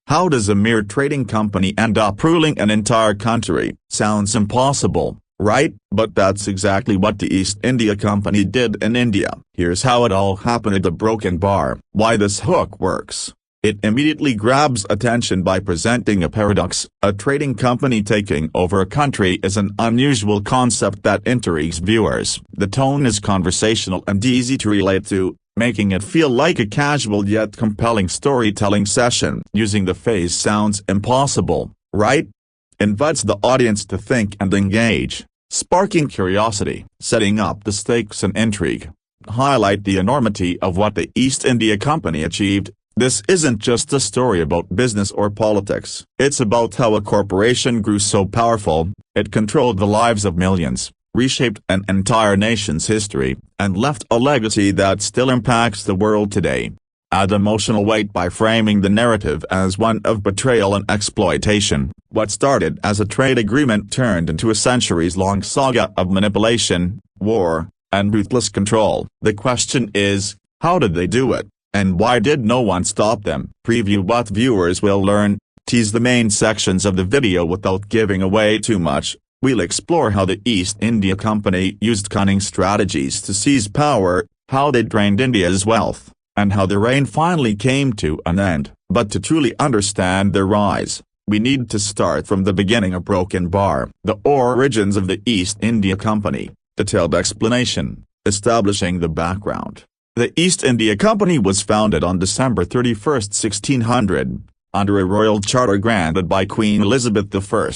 How does a mere trading company end up ruling an entire country? Sounds impossible, right? But that's exactly what the East India Company did in India. Here's how it all happened at the Broken Bar. Why this hook works. It immediately grabs attention by presenting a paradox. A trading company taking over a country is an unusual concept that intrigues viewers. The tone is conversational and easy to relate to, making it feel like a casual yet compelling storytelling session. Using the phrase sounds impossible, right? Invites the audience to think and engage, sparking curiosity. Setting up the stakes and intrigue. Highlight the enormity of what the East India Company achieved. This isn't just a story about business or politics. It's about how a corporation grew so powerful, it controlled the lives of millions, reshaped an entire nation's history, and left a legacy that still impacts the world today. Add emotional weight by framing the narrative as one of betrayal and exploitation. What started as a trade agreement turned into a centuries-long saga of manipulation, war, and ruthless control. The question is, how did they do it? And why did no one stop them? Preview what viewers will learn. Tease the main sections of the video without giving away too much. We'll explore how the East India Company used cunning strategies to seize power, how they drained India's wealth, and how their reign finally came to an end. But to truly understand their rise, we need to start from the beginning of Broken Bar. The origins of the East India Company. Detailed explanation. Establishing the background. The East India Company was founded on December 31, 1600, under a royal charter granted by Queen Elizabeth I.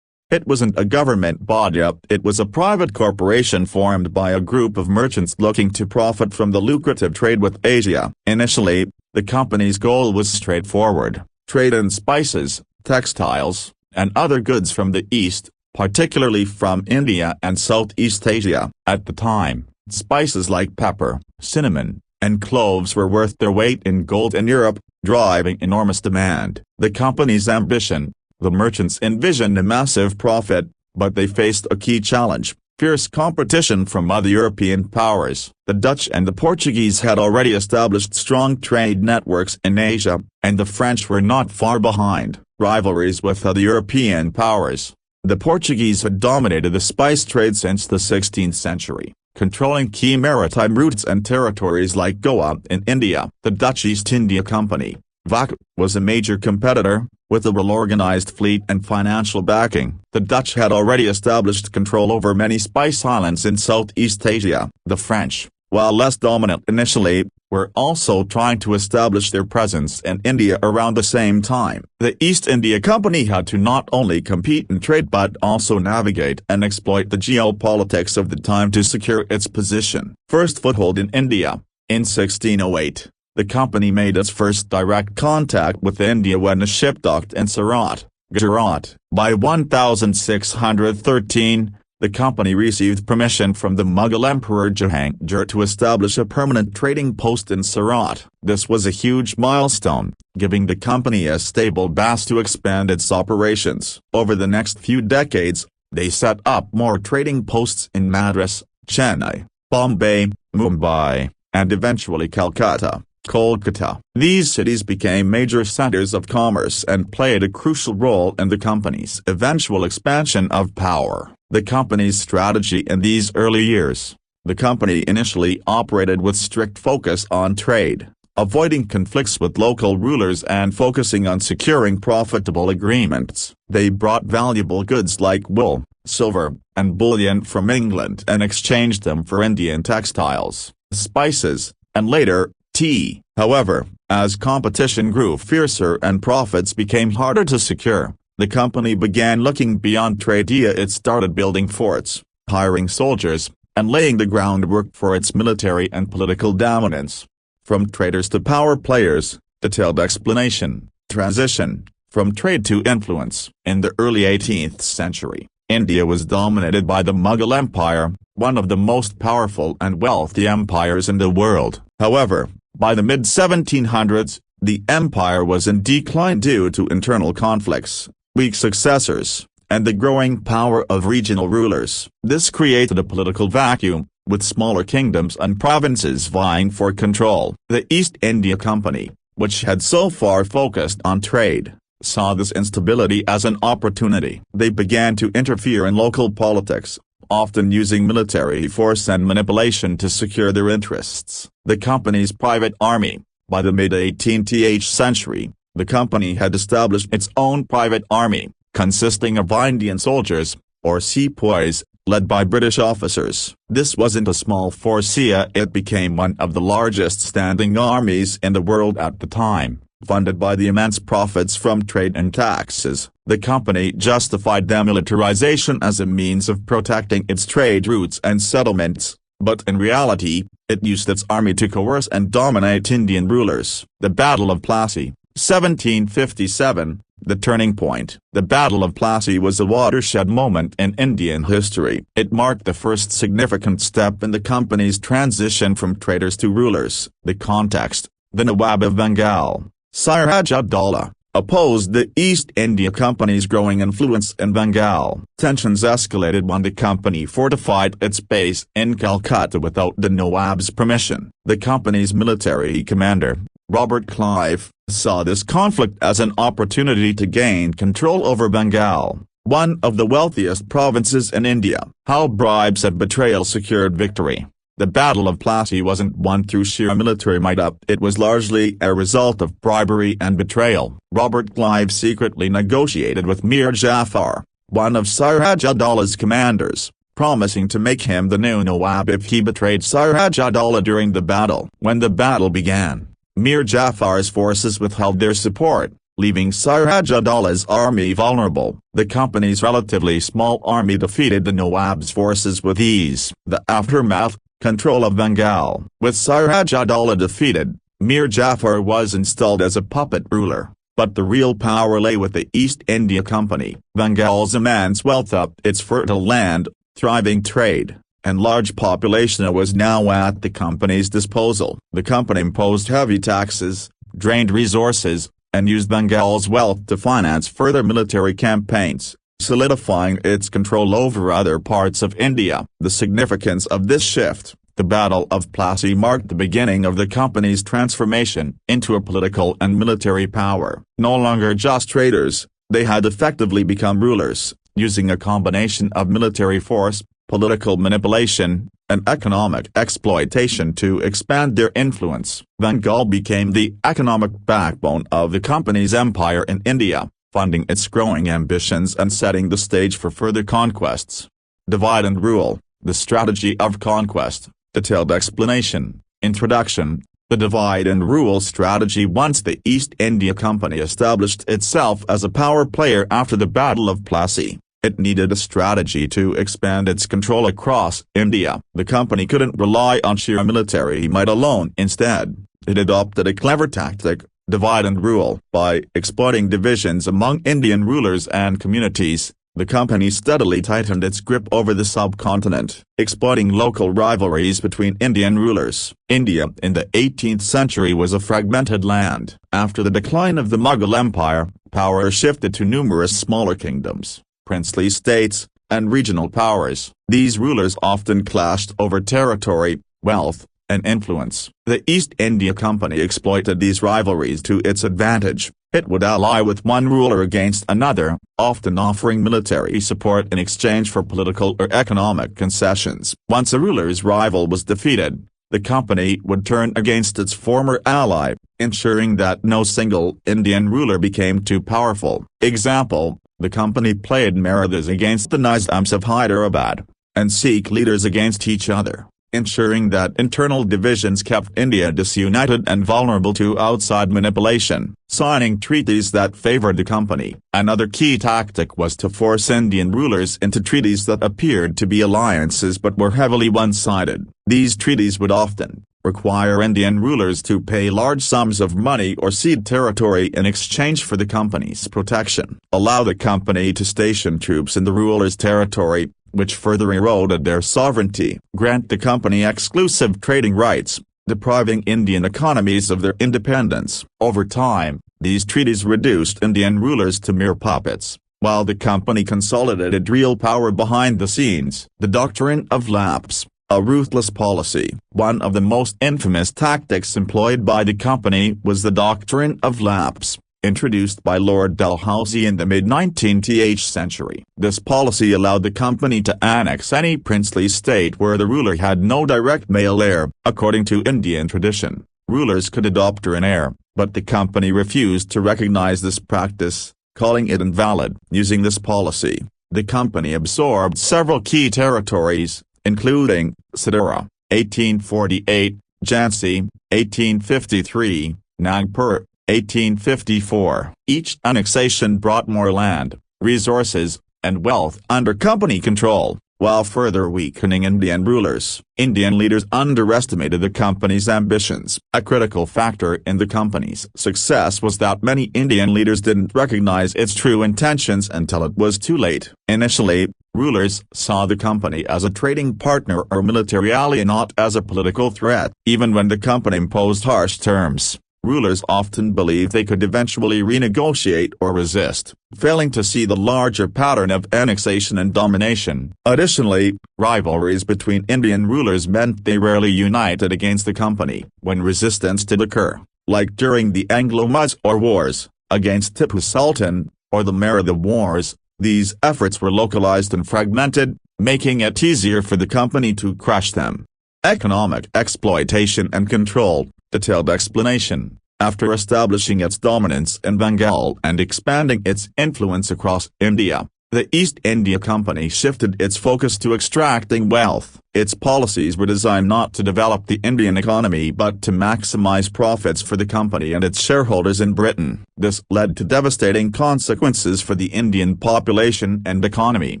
It wasn't a government body, it was a private corporation formed by a group of merchants looking to profit from the lucrative trade with Asia. Initially, the company's goal was straightforward: trade in spices, textiles, and other goods from the East, particularly from India and Southeast Asia. At the time, spices like pepper, cinnamon, and cloves were worth their weight in gold in Europe, driving enormous demand. The company's ambition. The merchants envisioned a massive profit, but they faced a key challenge: fierce competition from other European powers. The Dutch and the Portuguese had already established strong trade networks in Asia, and the French were not far behind. Rivalries with other European powers. The Portuguese had dominated the spice trade since the 16th century, controlling key maritime routes and territories like Goa in India. The Dutch East India Company, VOC, was a major competitor, with a well-organized fleet and financial backing. The Dutch had already established control over many spice islands in Southeast Asia. The French, while less dominant initially, were also trying to establish their presence in India around the same time. The East India Company had to not only compete in trade but also navigate and exploit the geopolitics of the time to secure its position. First foothold in India. In 1608, the company made its first direct contact with India when a ship docked in Surat, Gujarat. By 1613, the company received permission from the Mughal Emperor Jahangir to establish a permanent trading post in Surat. This was a huge milestone, giving the company a stable base to expand its operations. Over the next few decades, they set up more trading posts in Madras, Chennai, Bombay, Mumbai, and eventually Calcutta. Kolkata. These cities became major centers of commerce and played a crucial role in the company's eventual expansion of power. The company's strategy in these early years. The company initially operated with strict focus on trade, avoiding conflicts with local rulers and focusing on securing profitable agreements. They brought valuable goods like wool, silver, and bullion from England and exchanged them for Indian textiles, spices, and later, tea. However, as competition grew fiercer and profits became harder to secure, the company began looking beyond trade. It started building forts, hiring soldiers, and laying the groundwork for its military and political dominance. From traders to power players. Detailed explanation. Transition from trade to influence. In the early 18th century, India was dominated by the Mughal Empire, one of the most powerful and wealthy empires in the world. However, by the mid-1700s, the empire was in decline due to internal conflicts, weak successors, and the growing power of regional rulers. This created a political vacuum, with smaller kingdoms and provinces vying for control. The East India Company, which had so far focused on trade, saw this instability as an opportunity. They began to interfere in local politics, often using military force and manipulation to secure their interests. The company's private army. By the mid-18th century, the company had established its own private army, consisting of Indian soldiers, or sepoys, led by British officers. This wasn't a small force, it became one of the largest standing armies in the world at the time. Funded by the immense profits from trade and taxes, the company justified demilitarization as a means of protecting its trade routes and settlements, but in reality, it used its army to coerce and dominate Indian rulers. The Battle of Plassey, 1757, the turning point. The Battle of Plassey was a watershed moment in Indian history. It marked the first significant step in the company's transition from traders to rulers. The context: the Nawab of Bengal, Siraj-ud-Daulah, opposed the East India Company's growing influence in Bengal. Tensions escalated when the company fortified its base in Calcutta without the Nawab's permission. The company's military commander, Robert Clive, saw this conflict as an opportunity to gain control over Bengal, one of the wealthiest provinces in India. How bribes and betrayal secured victory. The Battle of Plassey wasn't won through sheer military might, it was largely a result of bribery and betrayal. Robert Clive secretly negotiated with Mir Jafar, one of Siraj-ud-Daulah's commanders, promising to make him the new Nawab if he betrayed Siraj-ud-Daulah during the battle. When the battle began, Mir Jafar's forces withheld their support, leaving Siraj-ud-Daulah's army vulnerable. The company's relatively small army defeated the Nawab's forces with ease. The aftermath: control of Bengal. With Siraj-ud-Daulah defeated, Mir Jafar was installed as a puppet ruler, but the real power lay with the East India Company. Bengal's immense wealth, its fertile land, thriving trade, and large population was now at the company's disposal. The company imposed heavy taxes, drained resources, and used Bengal's wealth to finance further military campaigns, solidifying its control over other parts of India. The significance of this shift: the Battle of Plassey marked the beginning of the company's transformation into a political and military power. No longer just traders, they had effectively become rulers, using a combination of military force, political manipulation, and economic exploitation to expand their influence. Bengal became the economic backbone of the company's empire in India, funding its growing ambitions and setting the stage for further conquests. Divide and rule: the strategy of conquest. Detailed explanation. Introduction. The divide and rule strategy. Once the East India Company established itself as a power player after the Battle of Plassey, it needed a strategy to expand its control across India. The company couldn't rely on sheer military might alone. Instead, it adopted a clever tactic: divide and rule. By exploiting divisions among Indian rulers and communities, the company steadily tightened its grip over the subcontinent, exploiting local rivalries between Indian rulers. India in the 18th century was a fragmented land. After the decline of the Mughal Empire, power shifted to numerous smaller kingdoms, princely states, and regional powers. These rulers often clashed over territory, wealth, and influence. The East India Company exploited these rivalries to its advantage. It would ally with one ruler against another, often offering military support in exchange for political or economic concessions. Once a ruler's rival was defeated, the company would turn against its former ally, ensuring that no single Indian ruler became too powerful. Example: the company played Marathas against the Nizams of Hyderabad, and Sikh leaders against each other, ensuring that internal divisions kept India disunited and vulnerable to outside manipulation. Signing treaties that favored the company. Another key tactic was to force Indian rulers into treaties that appeared to be alliances but were heavily one-sided. These treaties would often require Indian rulers to pay large sums of money or cede territory in exchange for the company's protection. Allow the company to station troops in the ruler's territory, which further eroded their sovereignty. Grant the company exclusive trading rights, depriving Indian economies of their independence. Over time, these treaties reduced Indian rulers to mere puppets, while the company consolidated real power behind the scenes. The doctrine of lapse, a ruthless policy. One of the most infamous tactics employed by the company was the doctrine of lapse, introduced by Lord Dalhousie in the mid-19th century. This policy allowed the company to annex any princely state where the ruler had no direct male heir. According to Indian tradition, rulers could adopt an heir, but the company refused to recognize this practice, calling it invalid. Using this policy, the company absorbed several key territories, including Satura, 1848, Jhansi, 1853, Nagpur, 1854. Each annexation brought more land, resources, and wealth under company control, while further weakening Indian rulers. Indian leaders underestimated the company's ambitions. A critical factor in the company's success was that many Indian leaders didn't recognize its true intentions until it was too late. Initially, rulers saw the company as a trading partner or military ally, not as a political threat. Even when the company imposed harsh terms, rulers often believed they could eventually renegotiate or resist, failing to see the larger pattern of annexation and domination. Additionally, rivalries between Indian rulers meant they rarely united against the company. When resistance did occur, like during the Anglo-Mysore Wars, against Tipu Sultan, or the Maratha Wars, these efforts were localized and fragmented, making it easier for the company to crush them. Economic exploitation and control. Detailed explanation. After establishing its dominance in Bengal and expanding its influence across India, the East India Company shifted its focus to extracting wealth. Its policies were designed not to develop the Indian economy but to maximize profits for the company and its shareholders in Britain. This led to devastating consequences for the Indian population and economy.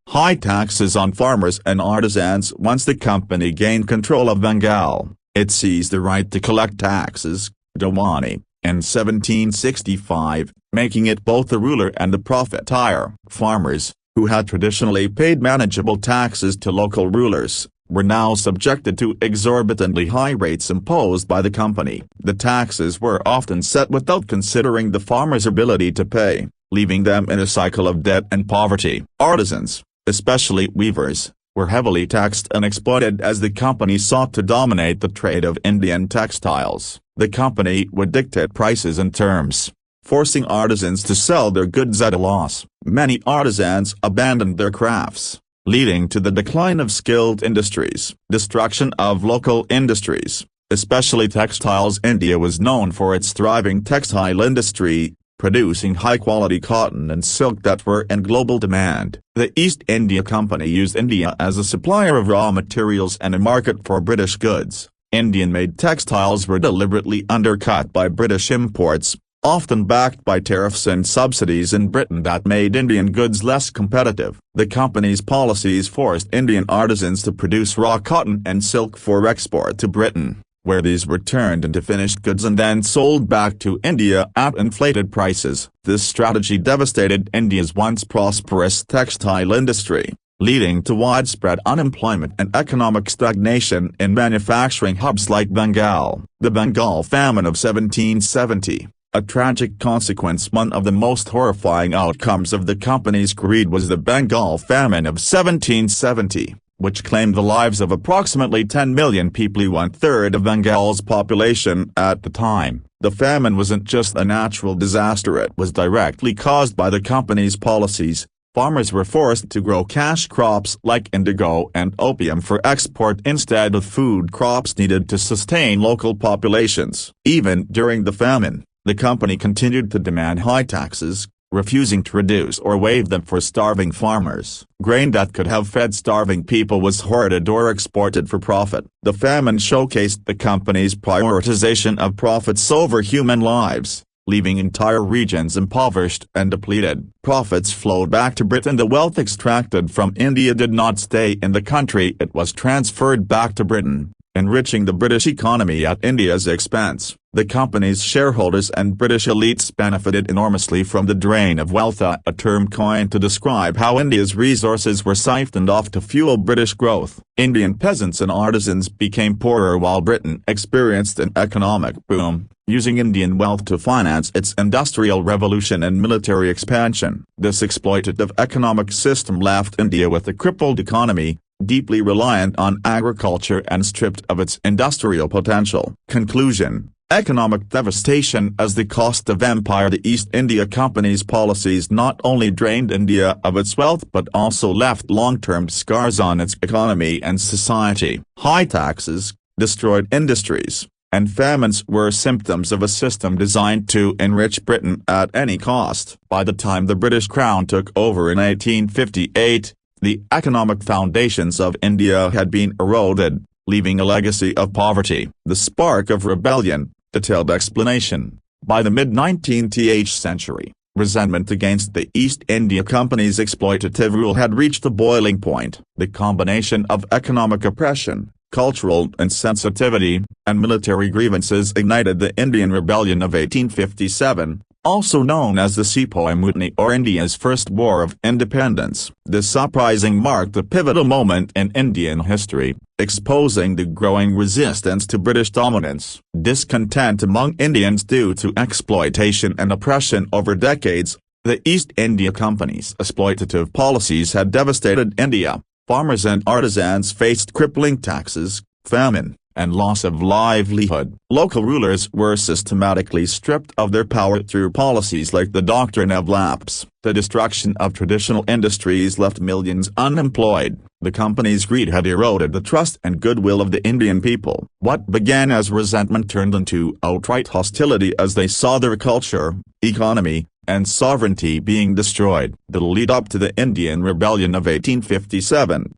High taxes on farmers and artisans. Once the company gained control of Bengal, it seized the right to collect taxes, Diwani, in 1765, making it both the ruler and the profiteer. Farmers, who had traditionally paid manageable taxes to local rulers, were now subjected to exorbitantly high rates imposed by the company. The taxes were often set without considering the farmers' ability to pay, leaving them in a cycle of debt and poverty. Artisans, especially weavers, were heavily taxed and exploited as the company sought to dominate the trade of Indian textiles. The company would dictate prices and terms, forcing artisans to sell their goods at a loss. Many artisans abandoned their crafts, leading to the decline of skilled industries. Destruction of local industries, especially textiles. India was known for its thriving textile industry, producing high-quality cotton and silk that were in global demand. The East India Company used India as a supplier of raw materials and a market for British goods. Indian-made textiles were deliberately undercut by British imports, often backed by tariffs and subsidies in Britain that made Indian goods less competitive. The company's policies forced Indian artisans to produce raw cotton and silk for export to Britain, where these were turned into finished goods and then sold back to India at inflated prices. This strategy devastated India's once prosperous textile industry, leading to widespread unemployment and economic stagnation in manufacturing hubs like Bengal. The Bengal famine of 1770, a tragic consequence. One of the most horrifying outcomes of the company's greed was the Bengal famine of 1770. Which claimed the lives of approximately 10 million people, one-third of Bengal's population at the time. The famine wasn't just a natural disaster, it was directly caused by the company's policies. Farmers were forced to grow cash crops like indigo and opium for export instead of food crops needed to sustain local populations. Even during the famine, the company continued to demand high taxes, refusing to reduce or waive them for starving farmers. Grain that could have fed starving people was hoarded or exported for profit. The famine showcased the company's prioritization of profits over human lives, leaving entire regions impoverished and depleted. Profits flowed back to Britain. The wealth extracted from India did not stay in the country, it was transferred back to Britain, enriching the British economy at India's expense. The company's shareholders and British elites benefited enormously from the drain of wealth, a term coined to describe how India's resources were siphoned off to fuel British growth. Indian peasants and artisans became poorer while Britain experienced an economic boom, using Indian wealth to finance its industrial revolution and military expansion. This exploitative economic system left India with a crippled economy, deeply reliant on agriculture and stripped of its industrial potential. Conclusion: Economic devastation. As the cost of empire, the East India Company's policies not only drained India of its wealth but also left long-term scars on its economy and society. High taxes, destroyed industries, and famines were symptoms of a system designed to enrich Britain at any cost. By the time the British Crown took over in 1858, the economic foundations of India had been eroded, leaving a legacy of poverty. The spark of rebellion. Detailed explanation. By the mid-19th century, resentment against the East India Company's exploitative rule had reached a boiling point. The combination of economic oppression, cultural insensitivity, and military grievances ignited the Indian Rebellion of 1857, also known as the Sepoy Mutiny or India's First War of Independence. This uprising marked a pivotal moment in Indian history, exposing the growing resistance to British dominance. Discontent among Indians due to exploitation and oppression over decades. The East India Company's exploitative policies had devastated India. Farmers and artisans faced crippling taxes, famine, and loss of livelihood. Local rulers were systematically stripped of their power through policies like the doctrine of lapse. The destruction of traditional industries left millions unemployed. The company's greed had eroded the trust and goodwill of the Indian people. What began as resentment turned into outright hostility as they saw their culture, economy, and sovereignty being destroyed. The lead up to the Indian Rebellion of 1857.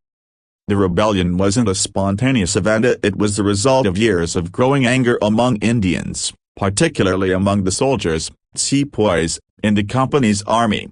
The rebellion wasn't a spontaneous event, it was the result of years of growing anger among Indians, particularly among the soldiers, sepoys, in the company's army.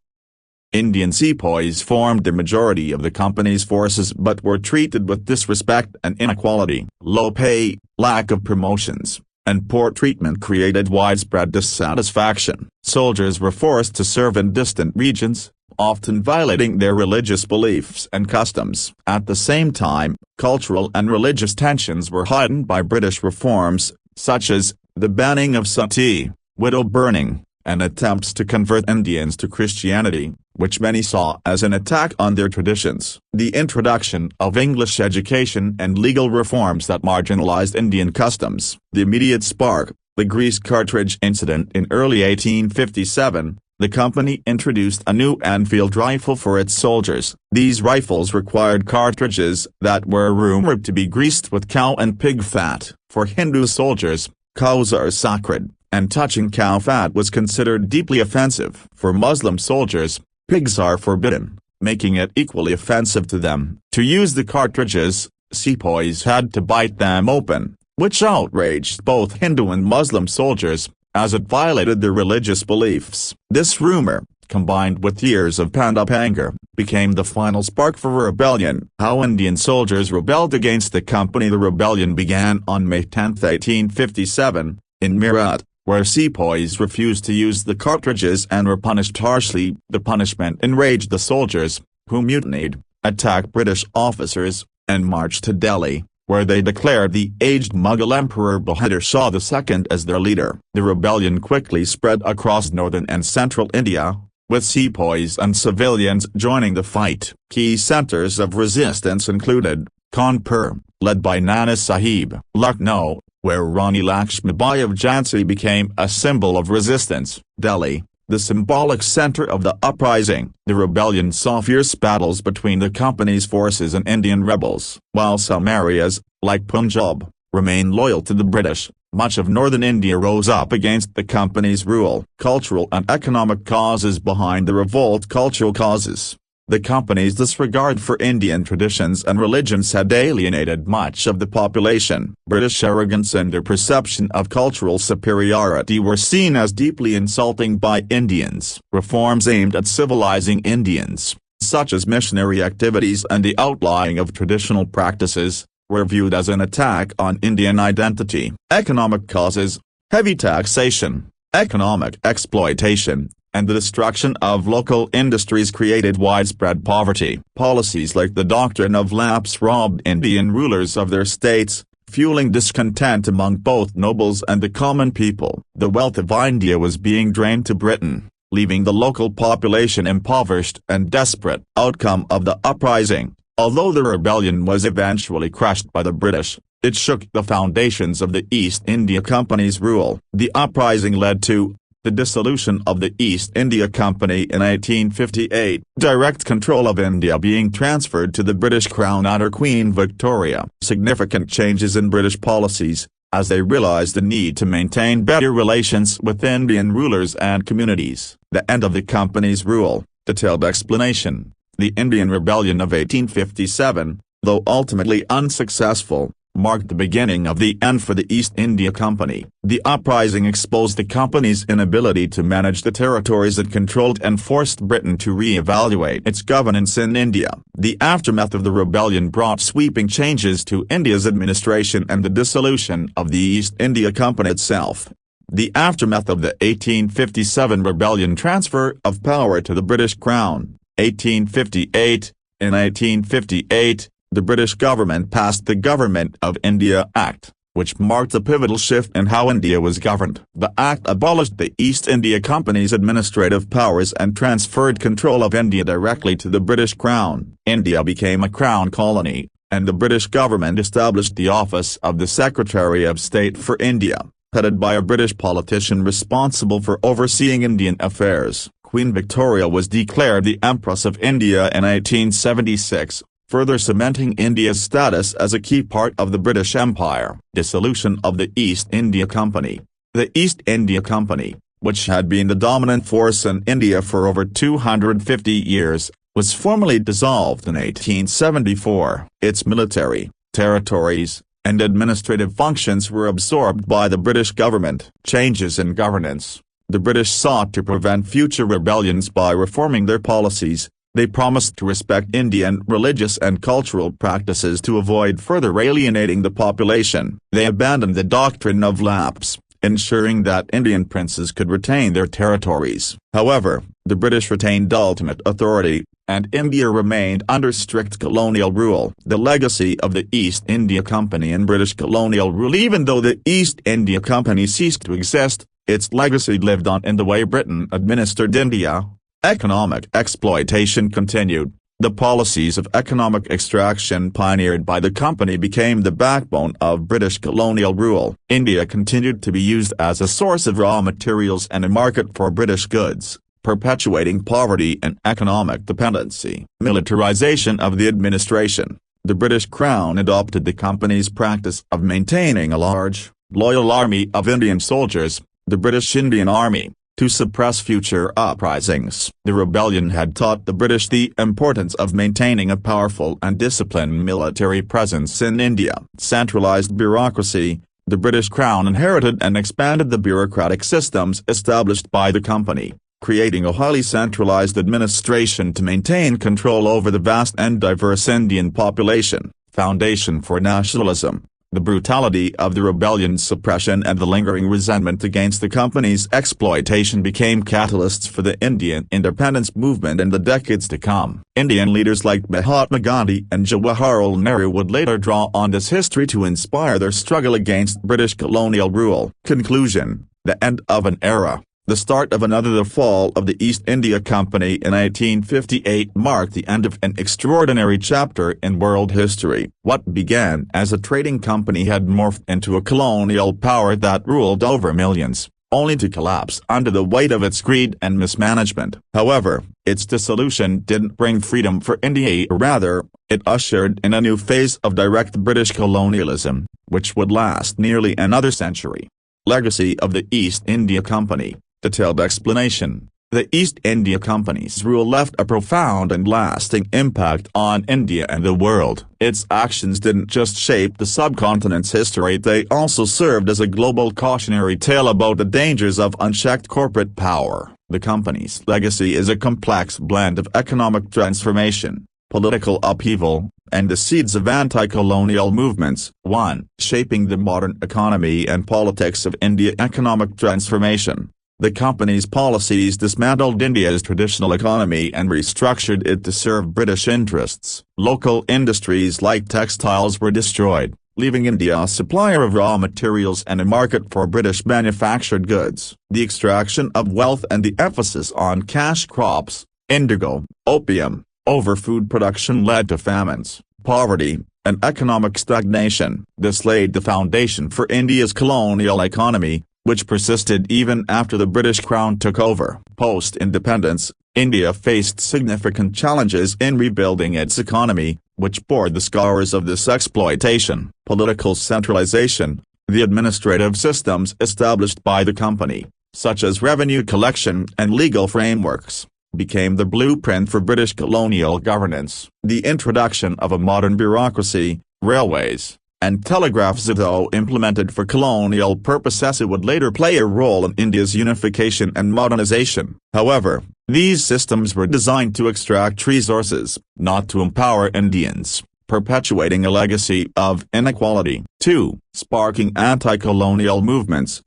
Indian sepoys formed the majority of the company's forces but were treated with disrespect and inequality. Low pay, lack of promotions, and poor treatment created widespread dissatisfaction. Soldiers were forced to serve in distant regions, often violating their religious beliefs and customs. At the same time, cultural and religious tensions were heightened by British reforms, such as the banning of sati, widow burning, and attempts to convert Indians to Christianity, which many saw as an attack on their traditions. The introduction of English education and legal reforms that marginalized Indian customs. The immediate spark, the grease cartridge incident in early 1857. The company introduced a new Enfield rifle for its soldiers. These rifles required cartridges that were rumored to be greased with cow and pig fat. For Hindu soldiers, cows are sacred, and touching cow fat was considered deeply offensive. For Muslim soldiers, pigs are forbidden, making it equally offensive to them. To use the cartridges, sepoys had to bite them open, which outraged both Hindu and Muslim soldiers, as it violated their religious beliefs. This rumor, combined with years of pent-up anger, became the final spark for rebellion. How Indian soldiers rebelled against the company. The rebellion began on May 10, 1857, in Meerut, where sepoys refused to use the cartridges and were punished harshly. The punishment enraged the soldiers, who mutinied, attacked British officers, and marched to Delhi, where they declared the aged Mughal Emperor Bahadur Shah II as their leader. The rebellion quickly spread across northern and central India, with sepoys and civilians joining the fight. Key centers of resistance included Kanpur, led by Nana Sahib; Lucknow, where Rani Lakshmibai of Jhansi became a symbol of resistance; Delhi, the symbolic center of the uprising. The rebellion saw fierce battles between the company's forces and Indian rebels. While some areas, like Punjab, remained loyal to the British, much of northern India rose up against the company's rule. Cultural and economic causes behind the revolt. Cultural causes. The company's disregard for Indian traditions and religions had alienated much of the population. British arrogance and their perception of cultural superiority were seen as deeply insulting by Indians. Reforms aimed at civilizing Indians, such as missionary activities and the outlawing of traditional practices, were viewed as an attack on Indian identity. Economic causes. Heavy taxation, economic exploitation, and the destruction of local industries created widespread poverty. Policies like the doctrine of lapse robbed Indian rulers of their states, fueling discontent among both nobles and the common people. The wealth of India was being drained to Britain, leaving the local population impoverished and desperate. Outcome of the uprising. Although the rebellion was eventually crushed by the British, It shook the foundations of the East India Company's rule. The uprising led to the dissolution of the East India Company in 1858, direct control of India being transferred to the British Crown under Queen Victoria. Significant changes in British policies, as they realized the need to maintain better relations with Indian rulers and communities. The end of the company's rule. Detailed explanation. The Indian Rebellion of 1857, though ultimately unsuccessful, marked the beginning of the end for the East India Company. The uprising exposed the company's inability to manage the territories it controlled and forced Britain to re-evaluate its governance in India. The aftermath of the rebellion brought sweeping changes to India's administration and the dissolution of the East India Company itself. The aftermath of the 1857 rebellion, transfer of power to the British Crown. 1858. In 1858, the British government passed the Government of India Act, which marked a pivotal shift in how India was governed. The act abolished the East India Company's administrative powers and transferred control of India directly to the British Crown. India became a Crown colony, and the British government established the office of the Secretary of State for India, headed by a British politician responsible for overseeing Indian affairs. Queen Victoria was declared the Empress of India in 1876. Further cementing India's status as a key part of the British Empire. Dissolution of the East India Company. The East India Company, which had been the dominant force in India for over 250 years, was formally dissolved in 1874. Its military, territories, and administrative functions were absorbed by the British government. Changes in governance. The British sought to prevent future rebellions by reforming their policies. They promised to respect Indian religious and cultural practices to avoid further alienating the population. They abandoned the doctrine of lapse, ensuring that Indian princes could retain their territories. However, the British retained ultimate authority, and India remained under strict colonial rule. The legacy of the East India Company and British colonial rule. Even though the East India Company ceased to exist, its legacy lived on in the way Britain administered India. Economic exploitation continued. The policies of economic extraction pioneered by the company became the backbone of British colonial rule. India continued to be used as a source of raw materials and a market for British goods, perpetuating poverty and economic dependency. Militarization of the administration. The British Crown adopted the company's practice of maintaining a large, loyal army of Indian soldiers, the British Indian Army, to suppress future uprisings. The rebellion had taught the British the importance of maintaining a powerful and disciplined military presence in India. Centralized bureaucracy. The British Crown inherited and expanded the bureaucratic systems established by the company, creating a highly centralized administration to maintain control over the vast and diverse Indian population. Foundation for nationalism. The brutality of the rebellion's suppression and the lingering resentment against the company's exploitation became catalysts for the Indian independence movement in the decades to come. Indian leaders like Mahatma Gandhi and Jawaharlal Nehru would later draw on this history to inspire their struggle against British colonial rule. Conclusion. The end of an era. The start of another. The fall of the East India Company in 1858 marked the end of an extraordinary chapter in world history. What began as a trading company had morphed into a colonial power that ruled over millions, only to collapse under the weight of its greed and mismanagement. However, its dissolution didn't bring freedom for India. Rather, it ushered in a new phase of direct British colonialism, which would last nearly another century. Legacy of the East India Company. Detailed explanation. The East India Company's rule left a profound and lasting impact on India and the world. Its actions didn't just shape the subcontinent's history, they also served as a global cautionary tale about the dangers of unchecked corporate power. The company's legacy is a complex blend of economic transformation, political upheaval, and the seeds of anti-colonial movements. 1. Shaping the modern economy and politics of India. Economic transformation. The company's policies dismantled India's traditional economy and restructured it to serve British interests. Local industries like textiles were destroyed, leaving India a supplier of raw materials and a market for British manufactured goods. The extraction of wealth and the emphasis on cash crops, indigo, opium, over food production led to famines, poverty, and economic stagnation. This laid the foundation for India's colonial economy, which persisted even after the British Crown took over. Post-independence, India faced significant challenges in rebuilding its economy, which bore the scars of this exploitation. Political centralization. The administrative systems established by the company, such as revenue collection and legal frameworks, became the blueprint for British colonial governance. The introduction of a modern bureaucracy, railways, and telegraphs, though implemented for colonial purposes, it would later play a role in India's unification and modernization. However, these systems were designed to extract resources, not to empower Indians, perpetuating a legacy of inequality. 2. Sparking anti-colonial movements.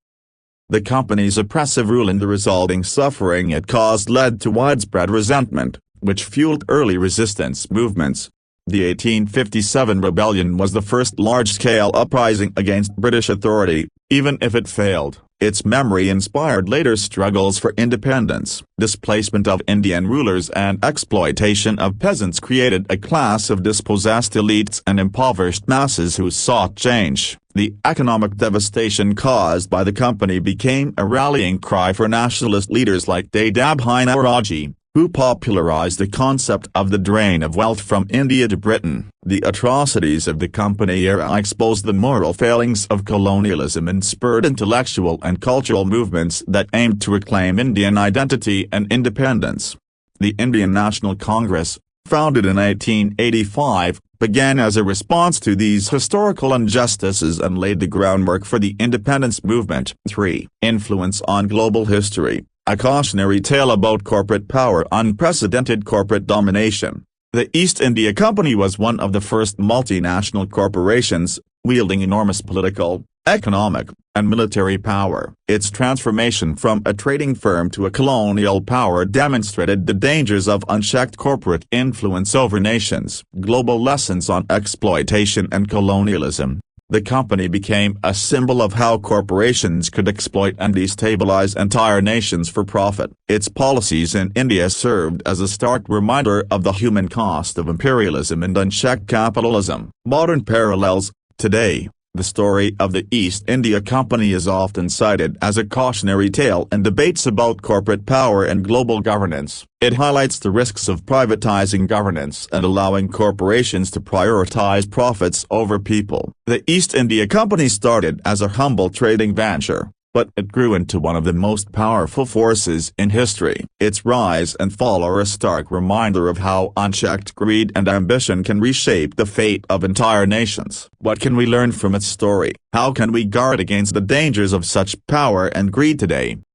The company's oppressive rule and the resulting suffering it caused led to widespread resentment, which fueled early resistance movements. The 1857 rebellion was the first large-scale uprising against British authority. Even if it failed, its memory inspired later struggles for independence. Displacement of Indian rulers and exploitation of peasants created a class of dispossessed elites and impoverished masses who sought change. The economic devastation caused by the company became a rallying cry for nationalist leaders like Dadabhai Naoroji, who popularized the concept of the drain of wealth from India to Britain. The atrocities of the company era exposed the moral failings of colonialism and spurred intellectual and cultural movements that aimed to reclaim Indian identity and independence. The Indian National Congress, founded in 1885, began as a response to these historical injustices and laid the groundwork for the independence movement. 3. Influence on global history. A cautionary tale about corporate power. Unprecedented corporate domination. The East India Company was one of the first multinational corporations, wielding enormous political, economic, and military power. Its transformation from a trading firm to a colonial power demonstrated the dangers of unchecked corporate influence over nations. Global lessons on exploitation and colonialism. The company became a symbol of how corporations could exploit and destabilize entire nations for profit. Its policies in India served as a stark reminder of the human cost of imperialism and unchecked capitalism. Modern parallels. Today, the story of the East India Company is often cited as a cautionary tale in debates about corporate power and global governance. It highlights the risks of privatizing governance and allowing corporations to prioritize profits over people. The East India Company started as a humble trading venture, but it grew into one of the most powerful forces in history. Its rise and fall are a stark reminder of how unchecked greed and ambition can reshape the fate of entire nations. What can we learn from its story? How can we guard against the dangers of such power and greed today?